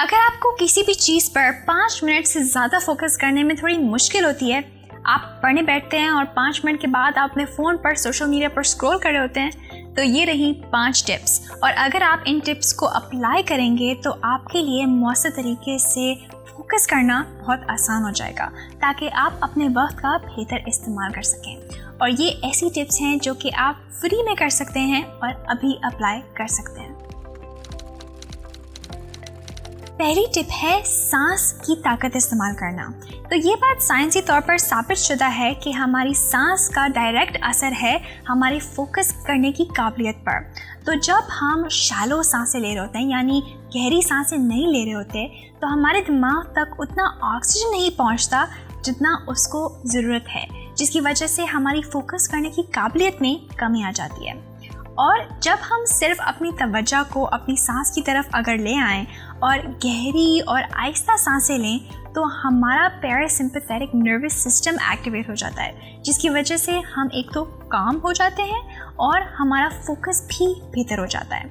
अगर आपको किसी भी चीज़ पर 5 मिनट से ज़्यादा फोकस करने में थोड़ी मुश्किल होती है, आप पढ़ने बैठते हैं और 5 मिनट के बाद आप अपने फ़ोन पर सोशल मीडिया पर स्क्रॉल कर रहे होते हैं, तो ये रही 5 टिप्स। और अगर आप इन टिप्स को अप्लाई करेंगे तो आपके लिए मौसर तरीके से फोकस करना बहुत आसान हो जाएगा, ताकि आप अपने वक्त का बेहतर इस्तेमाल कर सकें। और ये ऐसी टिप्स हैं जो कि आप फ्री में कर सकते हैं और अभी अप्लाई कर सकते हैं। पहली टिप है सांस की ताकत इस्तेमाल करना। तो ये बात साइंसी तौर पर साबित शुदा है कि हमारी सांस का डायरेक्ट असर है हमारी फोकस करने की काबिलियत पर। तो जब हम शैलो सांसें ले रहे होते हैं, यानी गहरी सांसें नहीं ले रहे होते, तो हमारे दिमाग तक उतना ऑक्सीजन नहीं पहुंचता जितना उसको ज़रूरत है, जिसकी वजह से हमारी फोकस करने की काबिलियत में कमी आ जाती है। और जब हम सिर्फ अपनी तवज्जो को अपनी सांस की तरफ अगर ले आएं और गहरी और आहिस्ता सांसें लें, तो हमारा पैरासिम्पैथेटिक नर्वस सिस्टम एक्टिवेट हो जाता है, जिसकी वजह से हम एक तो काम हो जाते हैं और हमारा फोकस भी बेहतर हो जाता है।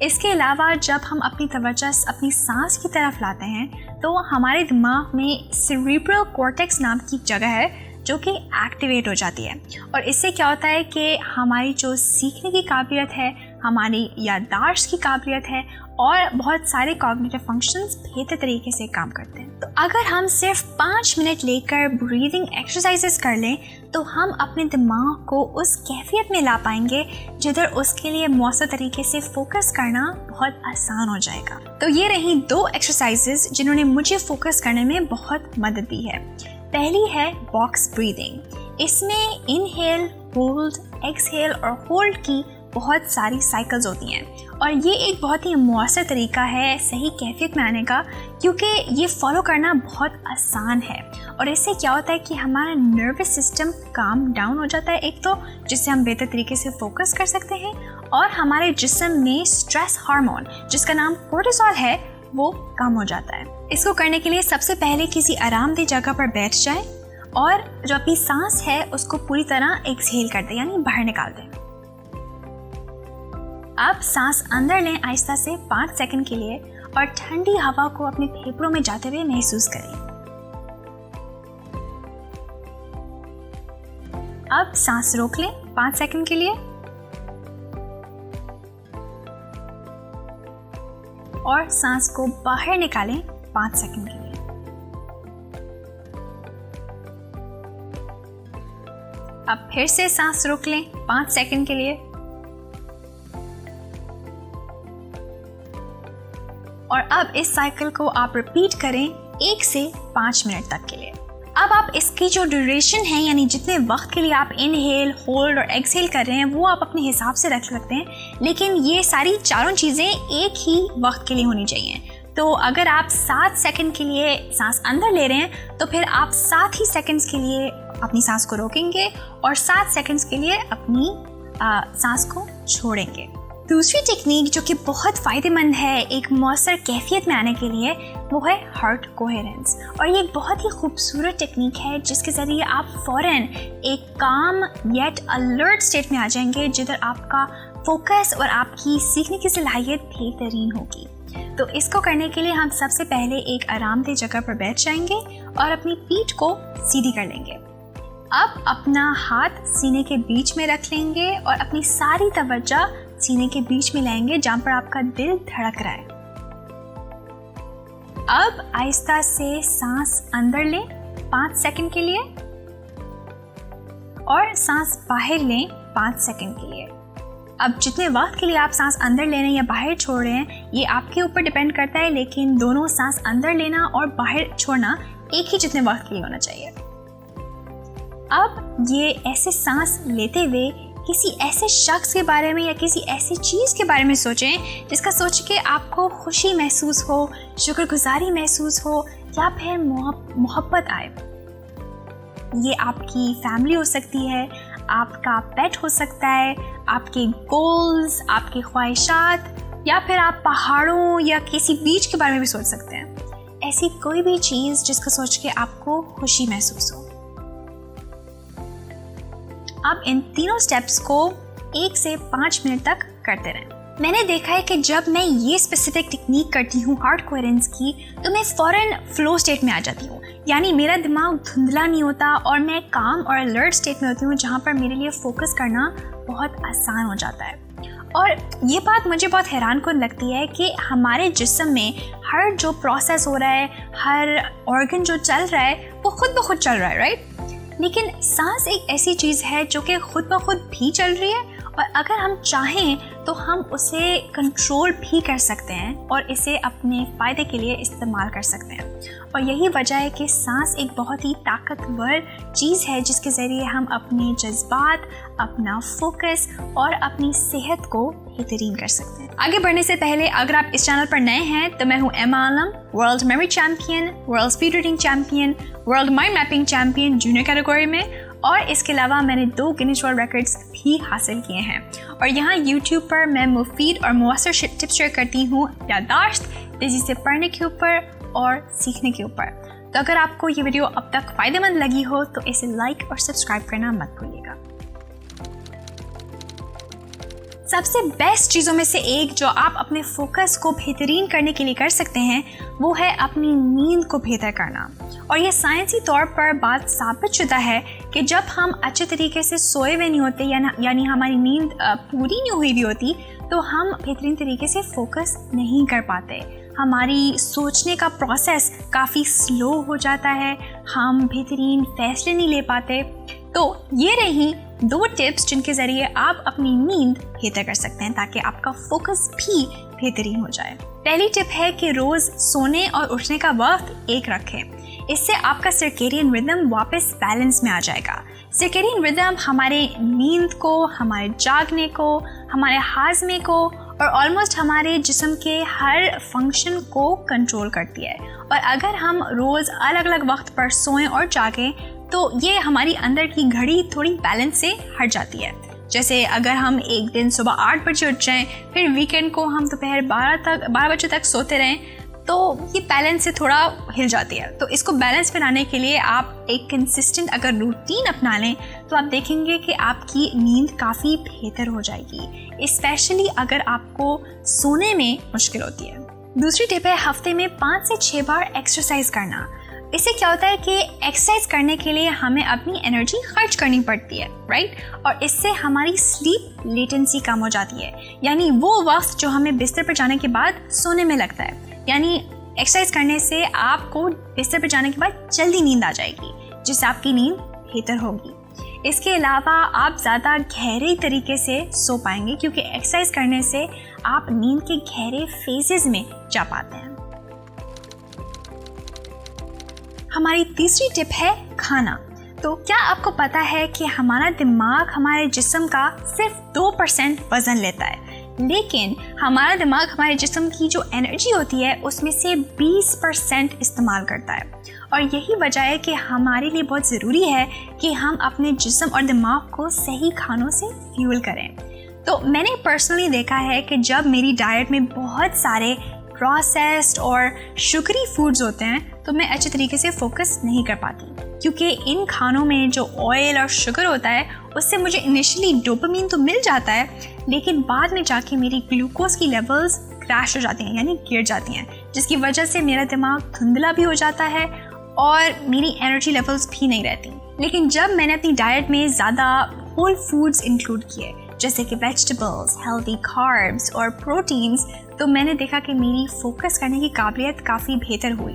इसके अलावा जब हम अपनी तवज्जो अपनी सांस की तरफ लाते हैं, तो हमारे दिमाग में सेरेब्रल कॉर्टेक्स नाम की जगह है जो कि एक्टिवेट हो जाती है। और इससे क्या होता है कि हमारी जो सीखने की काबिलियत है, हमारी याददाश्त की काबिलियत है और बहुत सारे कॉग्निटिव फंक्शंस बेहतर तरीके से काम करते हैं। तो अगर हम सिर्फ 5 मिनट लेकर ब्रीदिंग एक्सरसाइजेस कर लें, तो हम अपने दिमाग को उस कैफियत में ला पाएंगे जिधर उसके लिए मौसर तरीके से फोकस करना बहुत आसान हो जाएगा। तो ये रही 2 एक्सरसाइजेस जिन्होंने मुझे फोकस करने में बहुत मदद दी है। पहली है बॉक्स ब्रीदिंग। इसमें इनहेल, होल्ड, एक्सहेल और होल्ड की बहुत सारी साइकिल्स होती हैं, और ये एक बहुत ही मौसर तरीका है सही कैफियत में आने का, क्योंकि ये फॉलो करना बहुत आसान है। और इससे क्या होता है कि हमारा नर्वस सिस्टम काम डाउन हो जाता है, एक तो जिससे हम बेहतर तरीके से फोकस कर सकते हैं, और हमारे जिस्म में स्ट्रेस हार्मोन जिसका नाम कोर्टिसोल है वो कम हो जाता है। इसको करने के लिए सबसे पहले किसी आरामदेह जगह पर बैठ जाएं और जो अपनी सांस है उसको पूरी तरह एक्सहेल कर दें, यानी बाहर निकाल दें। अब सांस अंदर लें आहिस्ता से 5 सेकंड के लिए और ठंडी हवा को अपने फेफड़ों में जाते हुए महसूस करें। अब सांस रोक लें 5 सेकंड के लिए और सांस को बाहर निकालें 5 सेकंड के लिए। अब फिर से सांस रोक लें 5 सेकंड के लिए और अब इस साइकिल को आप रिपीट करें 1 से 5 मिनट तक के लिए। अब आप इसकी जो ड्यूरेशन है, यानी जितने वक्त के लिए आप इनहेल, होल्ड और एक्सहेल कर रहे हैं, वो आप अपने हिसाब से रख सकते हैं, लेकिन ये सारी चारों चीज़ें एक ही वक्त के लिए होनी चाहिए। तो अगर आप 7 सेकंड के लिए सांस अंदर ले रहे हैं, तो फिर आप 7 ही सेकंड्स के लिए अपनी सांस को रोकेंगे और 7 सेकंड्स के लिए अपनी सांस को छोड़ेंगे। दूसरी टेक्निक जो कि बहुत फ़ायदेमंद है एक मौसर कैफियत में आने के लिए, वो है हार्ट कोहेरेंस। और ये एक बहुत ही खूबसूरत टेक्निक है जिसके ज़रिए आप फ़ौरन एक काम येट अलर्ट स्टेट में आ जाएंगे, जिधर आपका फोकस और आपकी सीखने की सलाहियत बेहतरीन होगी। तो इसको करने के लिए हम सबसे पहले एक आरामदेह जगह पर बैठ जाएंगे और अपनी पीठ को सीधी कर लेंगे। अब अपना हाथ सीने के बीच में रख लेंगे और अपनी सारी तवज्जो सीने के बीच में लाएंगे जहां पर आपका दिल धड़क रहा है। अब आहिस्ता से सांस अंदर लें 5 सेकंड के लिए और सांस बाहर लें 5 सेकंड के लिए। अब जितने वक्त के लिए आप सांस अंदर ले रहे हैं या बाहर छोड़ रहे हैं, ये आपके ऊपर डिपेंड करता है, लेकिन दोनों सांस अंदर लेना और बाहर छोड़ना एक ही जितने वक्त के लिए होना चाहिए। अब ये ऐसे सांस लेते हुए किसी ऐसे शख्स के बारे में या किसी ऐसी चीज़ के बारे में सोचें जिसका सोच के आपको खुशी महसूस हो, शुक्रगुजारी महसूस हो या फिर मोहब्बत आए। ये आपकी फैमिली हो सकती है, आपका पेट हो सकता है, आपके गोल्स, आपकी ख्वाहिशात, या फिर आप पहाड़ों या किसी बीच के बारे में भी सोच सकते हैं। ऐसी कोई भी चीज़ जिसको सोच के आपको खुशी महसूस हो। अब इन तीनों स्टेप्स को 1 से 5 मिनट तक करते रहें। मैंने देखा है कि जब मैं ये स्पेसिफिक टेक्निक करती हूँ हार्ड कोहेरेंस की, तो मैं फ़ौरन फ्लो स्टेट में आ जाती हूँ। यानी मेरा दिमाग धुंधला नहीं होता और मैं काम और अलर्ट स्टेट में होती हूँ, जहाँ पर मेरे लिए फोकस करना बहुत आसान हो जाता है। और ये बात मुझे बहुत हैरानकुन लगती है कि हमारे जिस्म में हर जो प्रोसेस हो रहा है, हर ऑर्गन जो चल रहा है, वो खुद ब खुद चल रहा है, राइट? लेकिन सांस एक ऐसी चीज़ है जो कि खुद ब खुद भी चल रही है, और अगर हम चाहें तो हम उसे कंट्रोल भी कर सकते हैं और इसे अपने फ़ायदे के लिए इस्तेमाल कर सकते हैं। और यही वजह है कि सांस एक बहुत ही ताकतवर चीज़ है जिसके ज़रिए हम अपने जज्बात, अपना फोकस और अपनी सेहत को बेहतरीन कर सकते हैं। आगे बढ़ने से पहले अगर आप इस चैनल पर नए हैं तो मैं हूँ Emma Alam, world memory champion, world speed reading champion, world mind mapping champion junior category में, और इसके अलावा मैंने 2 गिनीज वर्ल्ड रिकॉर्ड्स भी हासिल किए हैं। और यहाँ YouTube पर मैं मुफीद और मुअस्सर टिप्स शेयर करती हूँ याददाश्त, तेज़ी से पढ़ने के ऊपर और सीखने के ऊपर। तो अगर आपको ये वीडियो अब तक फ़ायदेमंद लगी हो तो इसे लाइक और सब्सक्राइब करना मत भूलिएगा। सबसे बेस्ट चीज़ों में से एक जो आप अपने फोकस को बेहतरीन करने के लिए कर सकते हैं वो है अपनी नींद को बेहतर करना। और ये साइंसी तौर पर बात साबित शुदा है कि जब हम अच्छे तरीके से सोए हुए नहीं होते यानी हमारी नींद पूरी नहीं हुई भी होती, तो हम बेहतरीन तरीके से फोकस नहीं कर पाते। हमारी सोचने का प्रोसेस काफ़ी स्लो हो जाता है, हम बेहतरीन फैसले नहीं ले पाते। तो ये रही 2 टिप्स जिनके ज़रिए आप अपनी नींद बेहतर कर सकते हैं ताकि आपका फोकस भी बेहतरीन हो जाए। पहली टिप है कि रोज़ सोने और उठने का वक्त एक रखें। इससे आपका सर्केडियन रिदम वापस बैलेंस में आ जाएगा। सर्केडियन रिदम हमारे नींद को, हमारे जागने को, हमारे हाजमे को और ऑलमोस्ट हमारे जिस्म के हर फंक्शन को कंट्रोल करती है। और अगर हम रोज़ अलग अलग वक्त पर सोएं और जागें तो ये हमारी अंदर की घड़ी थोड़ी बैलेंस से हट जाती है। जैसे अगर हम एक दिन सुबह 8 बजे उठ जाएं, फिर वीकेंड को हम दोपहर 12 बजे तक सोते रहें, तो ये बैलेंस से थोड़ा हिल जाती है। तो इसको बैलेंस बनाने के लिए आप एक कंसिस्टेंट अगर रूटीन अपना लें तो आप देखेंगे कि आपकी नींद काफ़ी बेहतर हो जाएगी, स्पेशली अगर आपको सोने में मुश्किल होती है। दूसरी टिप है हफ्ते में 5 से 6 बार एक्सरसाइज करना। इससे क्या होता है कि एक्सरसाइज करने के लिए हमें अपनी एनर्जी खर्च करनी पड़ती है, राइट? और इससे हमारी स्लीप लेटेंसी कम हो जाती है, यानी वो वक्त जो हमें बिस्तर पर जाने के बाद सोने में लगता है। यानी एक्सरसाइज करने से आपको बिस्तर पर जाने के बाद जल्दी नींद आ जाएगी, जिससे आपकी नींद बेहतर होगी। इसके अलावा आप ज़्यादा गहरे तरीके से सो पाएंगे क्योंकि एक्सरसाइज करने से आप नींद के गहरे फेजेस में जा पाते हैं। हमारी तीसरी टिप है खाना। तो क्या आपको पता है कि हमारा दिमाग हमारे जिस्म का सिर्फ 2% वज़न लेता है, लेकिन हमारा दिमाग हमारे जिस्म की जो एनर्जी होती है उसमें से 20% इस्तेमाल करता है। और यही वजह है कि हमारे लिए बहुत ज़रूरी है कि हम अपने जिस्म और दिमाग को सही खानों से फ्यूल करें। तो मैंने पर्सनली देखा है कि जब मेरी डाइट में बहुत सारे प्रोसेस्ड और शुगरी फूड्स होते हैं तो मैं अच्छे तरीके से फोकस नहीं कर पाती, क्योंकि इन खानों में जो ऑयल और शुगर होता है उससे मुझे इनिशियली डोपामीन तो मिल जाता है, लेकिन बाद में जाके मेरी ग्लूकोज की लेवल्स क्रैश हो जाती हैं, यानी गिर जाती हैं, जिसकी वजह से मेरा दिमाग धुंधला भी हो जाता है और मेरी एनर्जी लेवल्स भी नहीं रहती। लेकिन जब मैंने अपनी डाइट में ज़्यादा होल फूड्स इंक्लूड किए, जैसे कि वेजिटेबल्स, हेल्दी कार्ब्स और प्रोटीन्स, तो मैंने देखा कि मेरी फोकस करने की काबिलियत काफ़ी बेहतर हुई।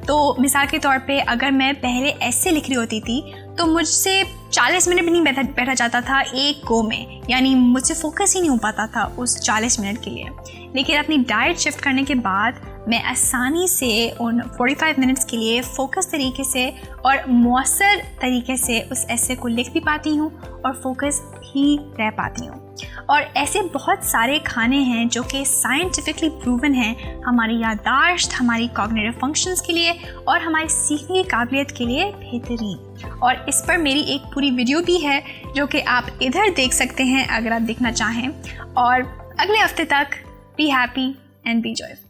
तो मिसाल के तौर पे अगर मैं पहले ऐसे लिख रही होती थी तो मुझसे 40 मिनट भी नहीं बैठा जाता था एक गो में, यानी मुझसे फोकस ही नहीं हो पाता था उस 40 मिनट के लिए। लेकिन अपनी डाइट शिफ्ट करने के बाद मैं आसानी से उन 45 मिनट्स के लिए फ़ोकस तरीके से और मौसर तरीके से उस ऐसे को लिख भी पाती हूँ और फोकस भी रह पाती हूँ। और ऐसे बहुत सारे खाने हैं जो कि साइंटिफिकली प्रूवन हैं हमारी याददाश्त, हमारी कॉग्निटिव फंक्शंस के लिए और हमारी सीखने की काबिलियत के लिए बेहतरीन। और इस पर मेरी एक पूरी वीडियो भी है जो कि आप इधर देख सकते हैं अगर आप देखना चाहें। और अगले हफ्ते तक be happy and be joyful.